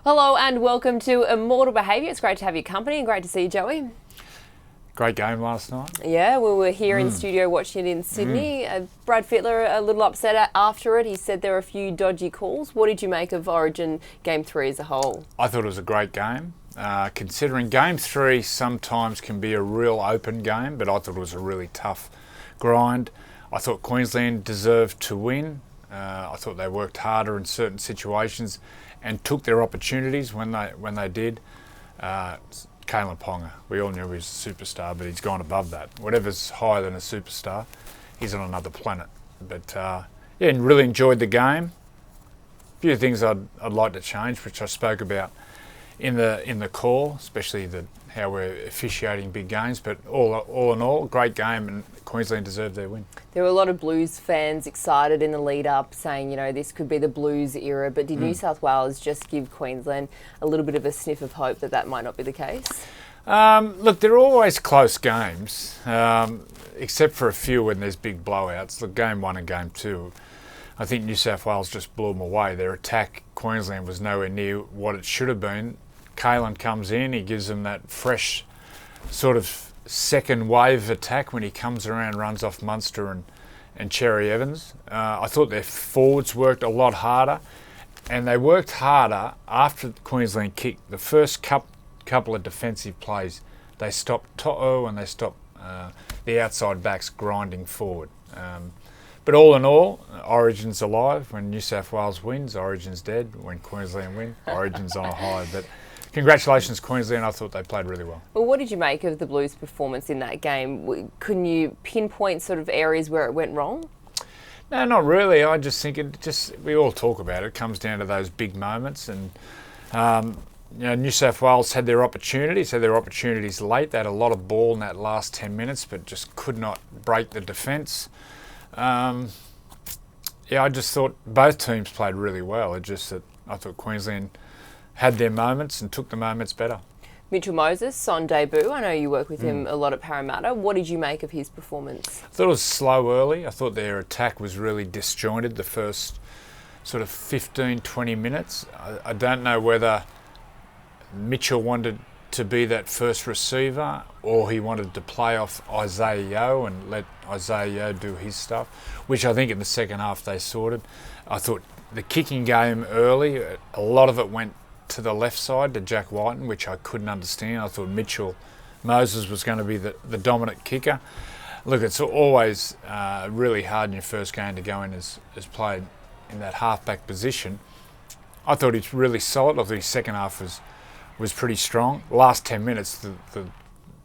Hello and welcome to Immortal Behaviour. It's great to have your company and great to see you, Joey. Great game last night. Yeah, we were here in studio watching it in Sydney. Brad Fittler a little upset after it. He said there were a few dodgy calls. What did you make of Origin Game 3 as a whole? I thought it was a great game. Considering Game 3 sometimes can be a real open game, but I thought it was a really tough grind. I thought Queensland deserved to win. I thought they worked harder in certain situations and took their opportunities when they did. Ponga, we all knew he was a superstar, but he's gone above that. Whatever's higher than a superstar, he's on another planet. But yeah, and really enjoyed the game. A few things I'd like to change, which I spoke about in the call, especially how we're officiating big games. But all in all, great game, and Queensland deserved their win. There were a lot of Blues fans excited in the lead up, saying, you know, this could be the Blues era. But did New South Wales just give Queensland a little bit of a sniff of hope that might not be the case? Look, they're always close games, except for a few when there's big blowouts. Look, Game 1 and Game 2, I think New South Wales just blew them away. Their attack, Queensland, was nowhere near what it should have been. Kalen comes in, he gives them that fresh sort of second wave attack when he comes around, runs off Munster and Cherry Evans. I thought their forwards worked a lot harder, and they worked harder after Queensland kicked. The first couple of defensive plays, they stopped To'o and they stopped the outside backs grinding forward. But all in all, Origin's alive. When New South Wales wins, Origin's dead. When Queensland win, Origin's on a high. But congratulations, Queensland. I thought they played really well. Well, what did you make of the Blues' performance in that game? Couldn't you pinpoint sort of areas where it went wrong? No, not really. I just think we all talk about it. It comes down to those big moments. And, New South Wales had their opportunities late. They had a lot of ball in that last 10 minutes, but just could not break the defence. I just thought both teams played really well. It's just that I thought Queensland had their moments and took the moments better. Mitchell Moses on debut. I know you work with him a lot at Parramatta. What did you make of his performance? I thought it was slow early. I thought their attack was really disjointed the first sort of 15, 20 minutes. I don't know whether Mitchell wanted to be that first receiver or he wanted to play off Isaiah Yeo and let Isaiah Yeo do his stuff, which I think in the second half they sorted. I thought the kicking game early, a lot of it went to the left side to Jack Whiten, which I couldn't understand. I thought Moses was going to be the dominant kicker. Look, it's always really hard in your first game to go in as played in that halfback position. I thought he's really solid. I thought his second half was pretty strong. Last 10 minutes,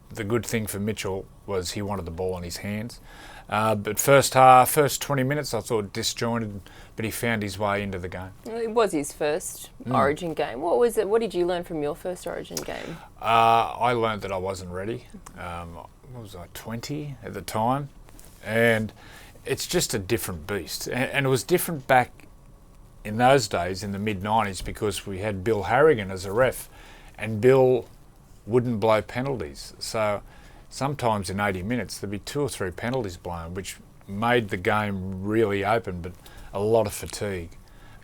the good thing for Mitchell was he wanted the ball in his hands. But first 20 minutes, I thought disjointed, but he found his way into the game. It was his first Origin game. What was it? What did you learn from your first Origin game? I learned that I wasn't ready. What was I, 20 at the time? And it's just a different beast. And it was different back in those days, in the mid-90s, because we had Bill Harrigan as a ref, and Bill wouldn't blow penalties. So sometimes in 80 minutes there'd be 2 or 3 penalties blown, which made the game really open, but a lot of fatigue.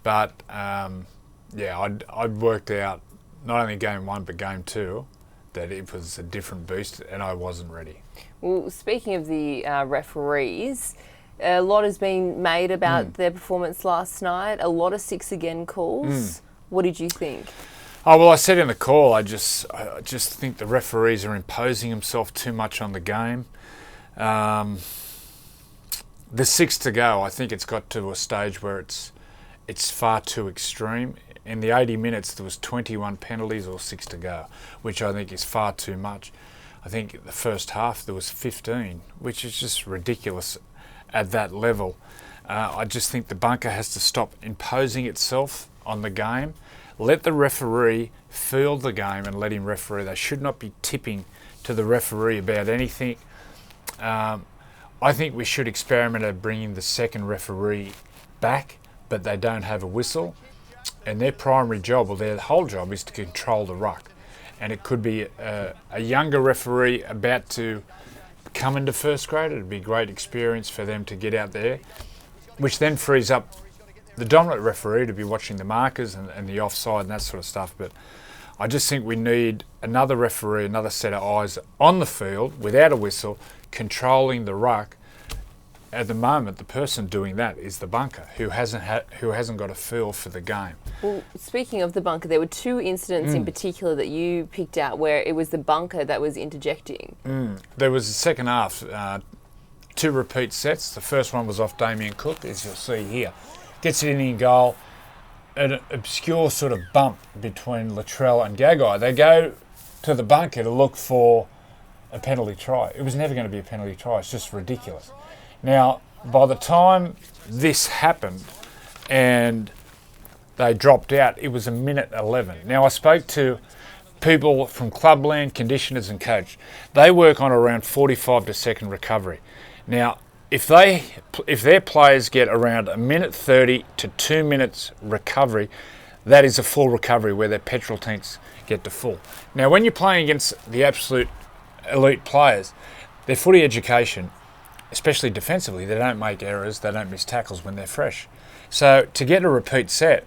But I'd worked out not only game 1 but game 2 that it was a different beast, and I wasn't ready. Well, speaking of the referees, a lot has been made about their performance last night. A lot of 6 again calls. What did you think? Oh, well, I said in the call, I just think the referees are imposing themselves too much on the game. The 6 to go, I think it's got to a stage where it's far too extreme. In the 80 minutes, there was 21 penalties or 6 to go, which I think is far too much. I think the first half there was 15, which is just ridiculous at that level. I just think the bunker has to stop imposing itself on the game. Let the referee field the game and let him referee. They should not be tipping to the referee about anything. I think we should experiment at bringing the second referee back, but they don't have a whistle. And their primary job, or their whole job, is to control the ruck. And it could be a younger referee about to come into first grade. It'd be a great experience for them to get out there, which then frees up the dominant referee to be watching the markers and the offside and that sort of stuff. But I just think we need another referee, another set of eyes on the field without a whistle, controlling the ruck. At the moment, the person doing that is the bunker, who hasn't got a feel for the game. Well, speaking of the bunker, there were two incidents in particular that you picked out where it was the bunker that was interjecting. There was the second half, 2 repeat sets. The first one was off Damien Cook, as you'll see here. Gets it in goal. An obscure sort of bump between Latrell and Gagai. They go to the bunker to look for a penalty try. It was never going to be a penalty try. It's just ridiculous. Now, by the time this happened and they dropped out, it was a minute 11. Now, I spoke to people from Clubland, conditioners and coach. They work on around 45 to second recovery. Now, if their players get around a minute 30 to 2 minutes recovery, that is a full recovery where their petrol tanks get to full. Now, when you're playing against the absolute elite players, their footy education, especially defensively, they don't make errors, they don't miss tackles when they're fresh. So to get a repeat set,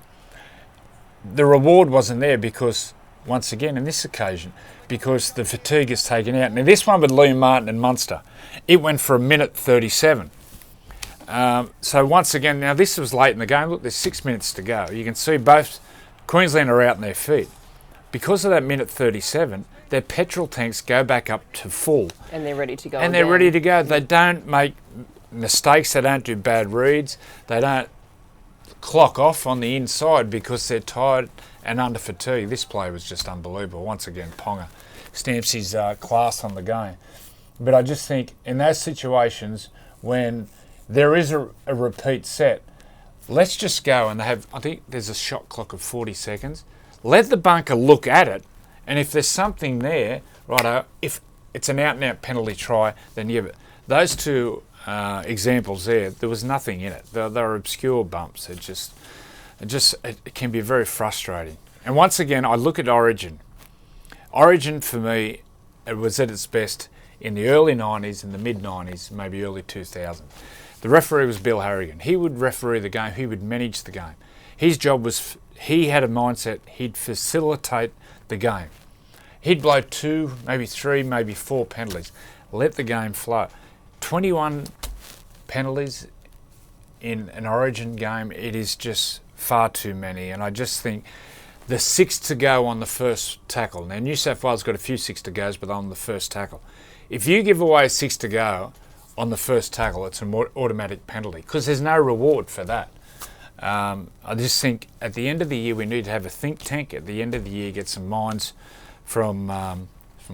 the reward wasn't there because, once again, in this occasion, because the fatigue is taken out. Now, this one with Liam Martin and Munster, it went for a minute 37. So once again, now this was late in the game. Look, there's 6 minutes to go. You can see both Queensland are out on their feet. Because of that minute 37, their petrol tanks go back up to full. And they're ready to go. And they're ready to go. They don't make mistakes. They don't do bad reads. They don't clock off on the inside because they're tired and under fatigue. This play was just unbelievable. Once again, Ponga stamps his class on the game. But I just think in those situations when there is a repeat set, let's just go and I think there's a shot clock of 40 seconds. Let the bunker look at it, and if there's something there, righto, if it's an out-and-out penalty try, then yeah, but those two examples there was nothing in it. They were obscure bumps. It can be very frustrating. And once again, I look at Origin. Origin, for me, it was at its best in the early 90s, in the mid-90s, maybe early 2000s. The referee was Bill Harrigan. He would referee the game. He would manage the game. His job was, he had a mindset, he'd facilitate the game. He'd blow 2, maybe 3, maybe 4 penalties. Let the game flow. 21 penalties in an Origin game, it is just far too many. And I just think the 6 to go on the first tackle. Now, New South Wales got a few 6 to goes, but on the first tackle. If you give away 6 to go on the first tackle, it's an automatic penalty because there's no reward for that. I just think at the end of the year we need to have a think tank. At the end of the year, get some minds from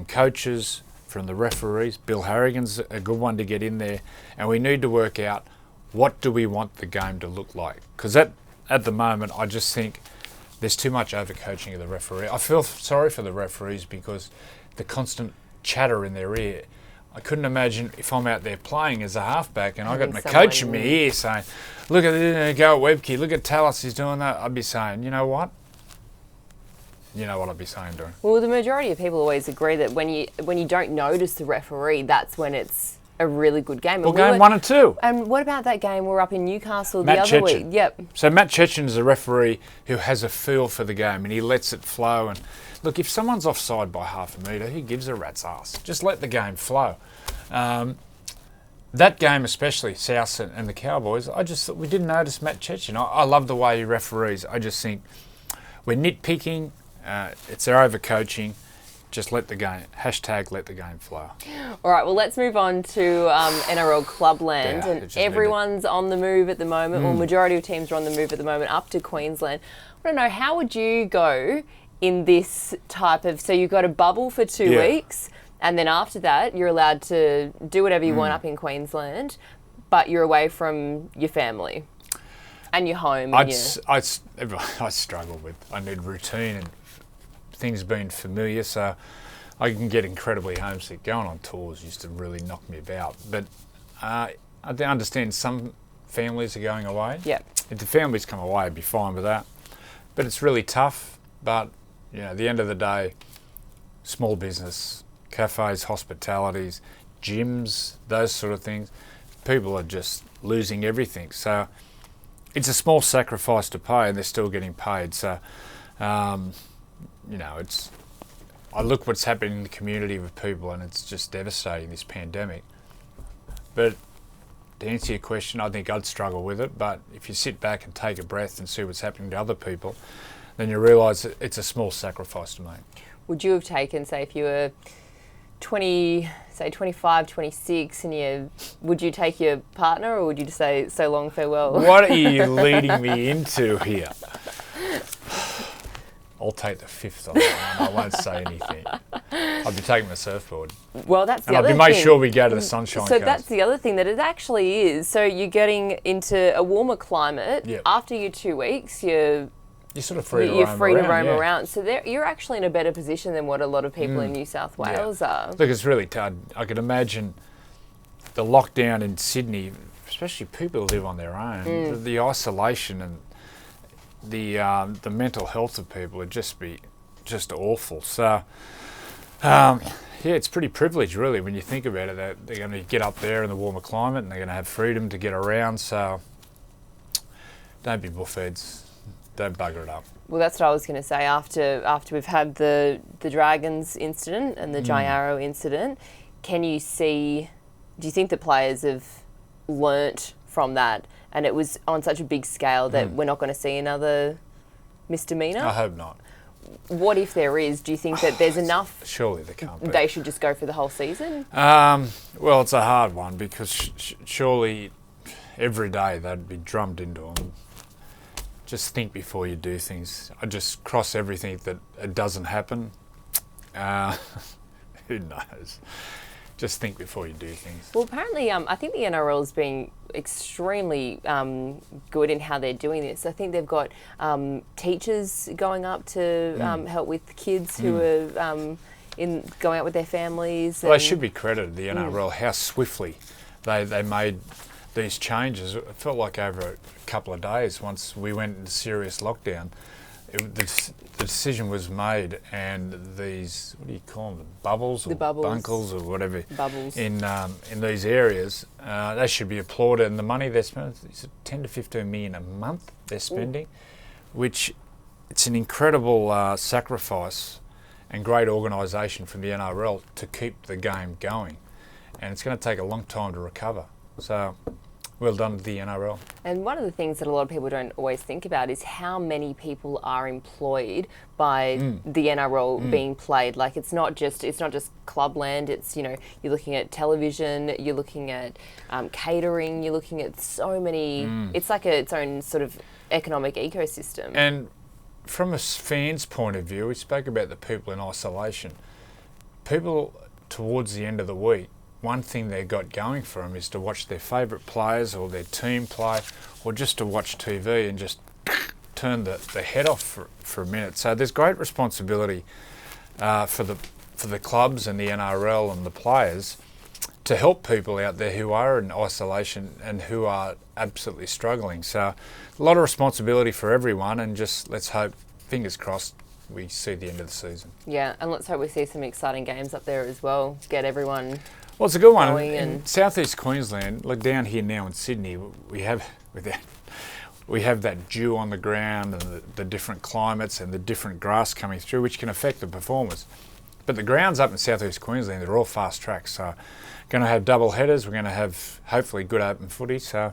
coaches, from the referees. Bill Harrigan's a good one to get in there, and we need to work out what do we want the game to look like. Because at the moment, I just think there's too much overcoaching of the referee. I feel sorry for the referees because the constant chatter in their ear. I couldn't imagine if I'm out there playing as a halfback and I got my coach in my ear saying, look at this, go at Webke, look at Tallis, he's doing that. I'd be saying, you know what? You know what I'd be saying, Doing? Well, the majority of people always agree that when you don't notice the referee, that's when it's a really good game. Well, game 1 and 2. And what about that game we're up in Newcastle Matt the other Chechen. week? Yep. So Matt Chechen is a referee who has a feel for the game and he lets it flow. And look, if someone's offside by half a metre, he gives a rat's ass. Just let the game flow. That game especially, South and the Cowboys, we didn't notice Matt Chechen. I love the way he referees. I just think we're nitpicking. It's their overcoaching. Just let the game, let the game flow. All right, well, let's move on to NRL Clubland. Yeah, and everyone's on the move at the moment. Well, majority of teams are on the move at the moment up to Queensland. I want to know, how would you go in this type of... So you've got a bubble for 2 weeks, and then after that, you're allowed to do whatever you want up in Queensland, but you're away from your family and your home. I struggle with... I need routine and things being familiar, so I can get incredibly homesick. Going on tours used to really knock me about. But I understand some families are going away. Yep. If the families come away, I'd be fine with that. But it's really tough. But at the end of the day, small business, cafes, hospitalities, gyms, those sort of things, people are just losing everything. So it's a small sacrifice to pay, and they're still getting paid. So, it's. I look what's happening in the community with people, and it's just devastating, this pandemic. But to answer your question, I think I'd struggle with it. But if you sit back and take a breath and see what's happening to other people, then you realise that it's a small sacrifice to make. Would you have taken, say, if you were 25, 26, and would you take your partner, or would you just say so long, farewell? What are you leading me into here? I'll take the fifth on that one. I won't say anything. I'll be taking my surfboard. Well, that's the other thing. And I'll make sure we go to the Sunshine So Coast. that's the other thing, that it actually is. So you're getting into a warmer climate. Yep. After your 2 weeks, you're sort of free to roam around. So you're actually in a better position than what a lot of people in New South Wales are. Look, it's really tough. I could imagine the lockdown in Sydney, especially people who live on their own, the isolation and the mental health of people would just be just awful. So, it's pretty privileged, really, when you think about it, that they're going to get up there in the warmer climate and they're going to have freedom to get around. So, don't be buffheads. Don't bugger it up. Well, that's what I was going to say. After we've had the Dragons incident and the Jai Arrow incident, do you think the players have learnt from that, and it was on such a big scale that we're not going to see another misdemeanor? I hope not. What if there is? Do you think that there's enough? Surely there can't be. They should just go for the whole season? Well, it's a hard one, because surely every day they'd be drummed into them. Just think before you do things. I just cross everything that it doesn't happen. Who knows? Just think before you do things. Well, apparently, I think the NRL is being extremely good in how they're doing this. I think they've got teachers going up to help with kids who are going out with their families. Well, they should be credited, the NRL, how swiftly they made these changes. It felt like over a couple of days, once we went into serious lockdown, the decision was made, and these, what do you call them, bubbles or bunkles or whatever, in these areas, they should be applauded. And the money they're spending, is 10 to 15 million a month they're spending, which it's an incredible sacrifice and great organisation from the NRL to keep the game going, and it's going to take a long time to recover. So, well done to the NRL. And one of the things that a lot of people don't always think about is how many people are employed by the NRL being played. Like, it's not just clubland. It's, you're looking at television, you're looking at catering, you're looking at so many. It's like its own sort of economic ecosystem. And from a fan's point of view, we spoke about the people in isolation. People towards the end of the week, one thing they got going for them is to watch their favourite players or their team play, or just to watch TV and just turn the head off for a minute. So there's great responsibility for the clubs and the NRL and the players to help people out there who are in isolation and who are absolutely struggling. So a lot of responsibility for everyone, and just let's hope, fingers crossed, we see the end of the season. Yeah, and let's hope we see some exciting games up there as well to get everyone. Well, it's a good one. In southeast Queensland, like down here now in Sydney, we have that dew on the ground and the different climates and the different grass coming through, which can affect the performers. But the grounds up in southeast Queensland, they're all fast tracks. So going to have double headers. We're going to have hopefully good open footy. So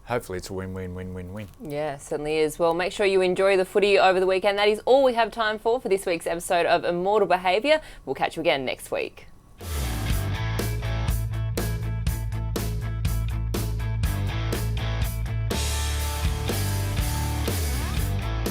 hopefully it's a win-win-win-win-win. Yeah, certainly is. Well, make sure you enjoy the footy over the weekend. That is all we have time for this week's episode of Immortal Behaviour. We'll catch you again next week.